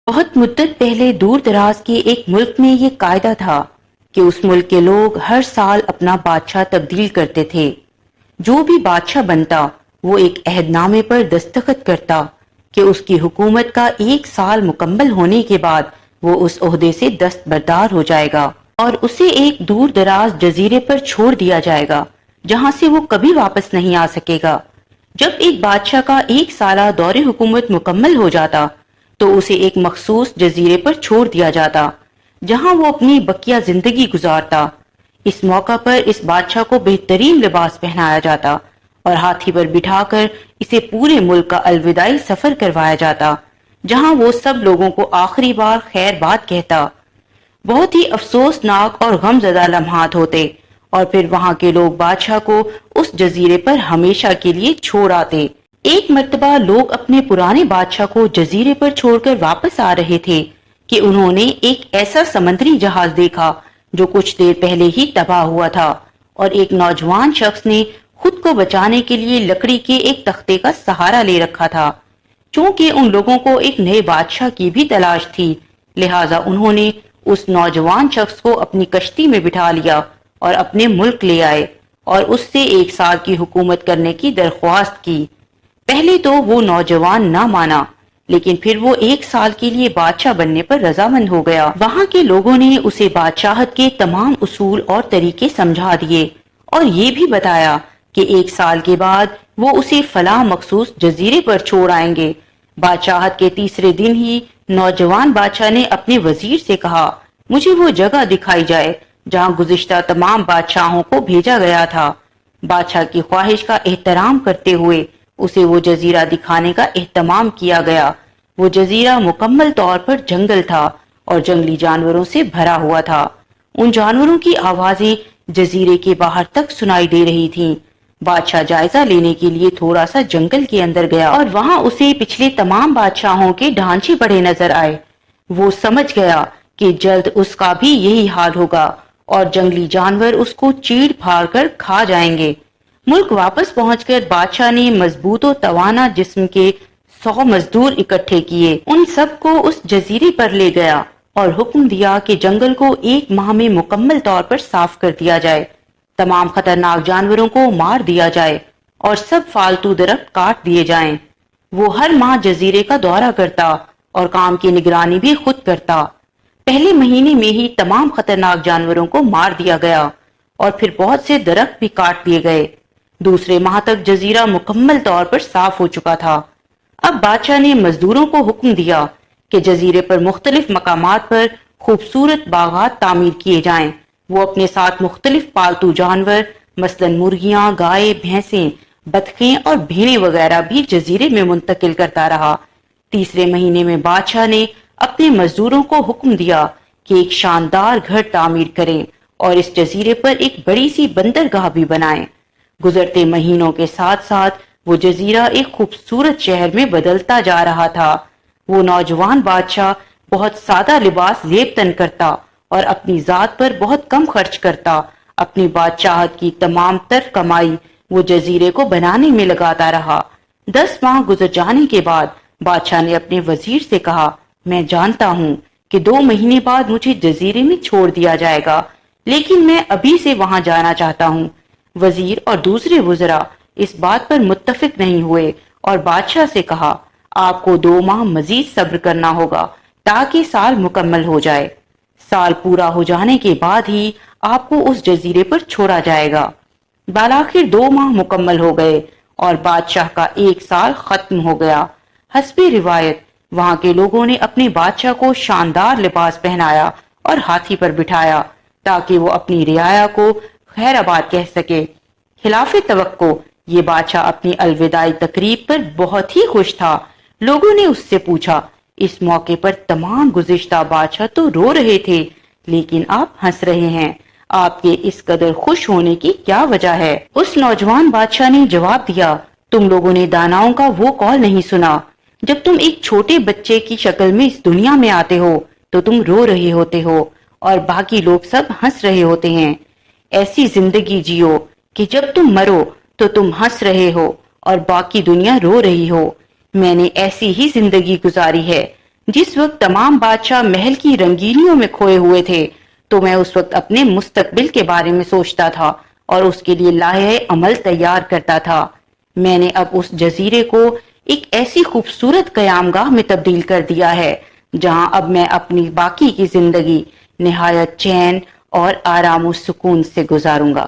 بہت مدت پہلے دور دراز کے ایک ملک میں یہ قاعدہ تھا کہ اس ملک کے لوگ ہر سال اپنا بادشاہ تبدیل کرتے تھے۔ جو بھی بادشاہ بنتا وہ ایک عہد نامے پر دستخط کرتا کہ اس کی حکومت کا 1 سال مکمل ہونے کے بعد وہ اس عہدے سے دستبردار ہو جائے گا اور اسے ایک دور دراز جزیرے پر چھوڑ دیا جائے گا جہاں سے وہ کبھی واپس نہیں آ سکے گا۔ جب ایک بادشاہ کا 1 سالہ دور حکومت مکمل ہو جاتا تو اسے ایک مخصوص جزیرے پر چھوڑ دیا جاتا جہاں وہ اپنی بقیہ زندگی گزارتا۔ اس موقع پر اس بادشاہ کو بہترین لباس پہنایا جاتا اور ہاتھی پر بٹھا کر اسے پورے ملک کا الوداعی سفر کروایا جاتا جہاں وہ سب لوگوں کو آخری بار خیر بات کہتا۔ بہت ہی افسوسناک اور غم زدہ لمحات ہوتے اور پھر وہاں کے لوگ بادشاہ کو اس جزیرے پر ہمیشہ کے لیے چھوڑ آتے۔ ایک مرتبہ لوگ اپنے پرانے بادشاہ کو جزیرے پر چھوڑ کر واپس آ رہے تھے کہ انہوں نے ایک ایسا سمندری جہاز دیکھا جو کچھ دیر پہلے ہی تباہ ہوا تھا، اور ایک نوجوان شخص نے خود کو بچانے کے لیے لکڑی کے ایک تختے کا سہارا لے رکھا تھا۔ چونکہ ان لوگوں کو ایک نئے بادشاہ کی بھی تلاش تھی، لہٰذا انہوں نے اس نوجوان شخص کو اپنی کشتی میں بٹھا لیا اور اپنے ملک لے آئے اور اس سے 1 سال کی حکومت کرنے کی درخواست کی۔ پہلے تو وہ نوجوان نہ مانا، لیکن پھر وہ 1 سال کے لیے بادشاہ بننے پر رضامند ہو گیا۔ وہاں کے لوگوں نے اسے بادشاہت کے تمام اصول اور طریقے سمجھا دیے اور یہ بھی بتایا کہ 1 سال کے بعد وہ اسے فلاں مخصوص جزیرے پر چھوڑ آئیں گے۔ بادشاہت کے تیسرے دن ہی نوجوان بادشاہ نے اپنے وزیر سے کہا، مجھے وہ جگہ دکھائی جائے جہاں گزشتہ تمام بادشاہوں کو بھیجا گیا تھا۔ بادشاہ کی خواہش کا احترام کرتے ہوئے اسے وہ جزیرہ دکھانے کا اہتمام کیا گیا۔ وہ جزیرہ مکمل طور پر جنگل تھا اور جنگلی جانوروں سے بھرا ہوا تھا۔ ان جانوروں کی آوازیں جزیرے کے باہر تک سنائی دے رہی تھیں۔ بادشاہ جائزہ لینے کے لیے تھوڑا سا جنگل کے اندر گیا اور وہاں اسے پچھلے تمام بادشاہوں کے ڈھانچے پڑے نظر آئے۔ وہ سمجھ گیا کہ جلد اس کا بھی یہی حال ہوگا اور جنگلی جانور اس کو چیڑ پھاڑ کر کھا جائیں گے۔ ملک واپس پہنچ کر بادشاہ نے مضبوط و توانا جسم کے 100 مزدور اکٹھے کیے، ان سب کو اس جزیرے پر لے گیا اور حکم دیا کہ جنگل کو 1 ماہ میں مکمل طور پر صاف کر دیا جائے، تمام خطرناک جانوروں کو مار دیا جائے اور سب فالتو درخت کاٹ دیے جائیں۔ وہ ہر ماہ جزیرے کا دورہ کرتا اور کام کی نگرانی بھی خود کرتا۔ پہلے مہینے میں ہی تمام خطرناک جانوروں کو مار دیا گیا اور پھر بہت سے درخت بھی کاٹ دیے گئے۔ دوسرے ماہ تک جزیرہ مکمل طور پر صاف ہو چکا تھا۔ اب بادشاہ نے مزدوروں کو حکم دیا کہ جزیرے پر مختلف مقامات پر خوبصورت باغات تعمیر کیے جائیں۔ وہ اپنے ساتھ مختلف پالتو جانور مثلاً مرغیاں، گائے، بھینسیں، بطخیں اور بھیڑیں وغیرہ بھی جزیرے میں منتقل کرتا رہا۔ تیسرے مہینے میں بادشاہ نے اپنے مزدوروں کو حکم دیا کہ ایک شاندار گھر تعمیر کریں اور اس جزیرے پر ایک بڑی سی بندرگاہ بھی بنائیں۔ گزرتے مہینوں کے ساتھ ساتھ وہ جزیرہ ایک خوبصورت شہر میں بدلتا جا رہا تھا۔ وہ نوجوان بادشاہ بہت سادہ لباس زیب تن کرتا اور اپنی ذات پر بہت کم خرچ کرتا۔ اپنی بادشاہت کی تمام تر کمائی وہ جزیرے کو بنانے میں لگاتا رہا۔ 10 ماہ گزر جانے کے بعد بادشاہ نے اپنے وزیر سے کہا، میں جانتا ہوں کہ 2 مہینے بعد مجھے جزیرے میں چھوڑ دیا جائے گا، لیکن میں ابھی سے وہاں جانا چاہتا ہوں۔ وزیر اور دوسرے وزراء اس بات پر متفق نہیں ہوئے اور بادشاہ سے کہا، آپ کو 2 ماہ مزید صبر کرنا ہوگا تاکہ سال مکمل ہو جائے۔ سال پورا ہو جانے کے بعد ہی آپ کو اس جزیرے پر چھوڑا جائے گا۔ بالآخر 2 ماہ مکمل ہو گئے اور بادشاہ کا 1 سال ختم ہو گیا۔ حسب روایت وہاں کے لوگوں نے اپنے بادشاہ کو شاندار لباس پہنایا اور ہاتھی پر بٹھایا تاکہ وہ اپنی رعایا کو خیر آباد کہہ سکے۔ خلاف توقع یہ بادشاہ اپنی الوداعی تقریب پر بہت ہی خوش تھا۔ لوگوں نے اس سے پوچھا، اس موقع پر تمام گزشتہ بادشاہ تو رو رہے تھے لیکن آپ ہنس رہے ہیں، آپ کے اس قدر خوش ہونے کی کیا وجہ ہے؟ اس نوجوان بادشاہ نے جواب دیا، تم لوگوں نے داناؤں کا وہ قول نہیں سنا، جب تم ایک چھوٹے بچے کی شکل میں اس دنیا میں آتے ہو تو تم رو رہے ہوتے ہو اور باقی لوگ سب ہنس رہے ہوتے ہیں۔ ایسی زندگی جیو کہ جب تم مرو تو تم ہنس رہے ہو اور باقی دنیا رو رہی ہو۔ میں نے ایسی ہی زندگی گزاری ہے جس وقت تمام بادشاہ محل کی رنگینیوں میں کھوئے ہوئے تھے تو میں اس وقت اپنے مستقبل کے بارے میں سوچتا تھا اور اس کے لیے لائحہ عمل تیار کرتا تھا۔ میں نے اب اس جزیرے کو ایک ایسی خوبصورت قیامگاہ میں تبدیل کر دیا ہے جہاں اب میں اپنی باقی کی زندگی نہایت چین اور آرام و سکون سے گزاروں گا۔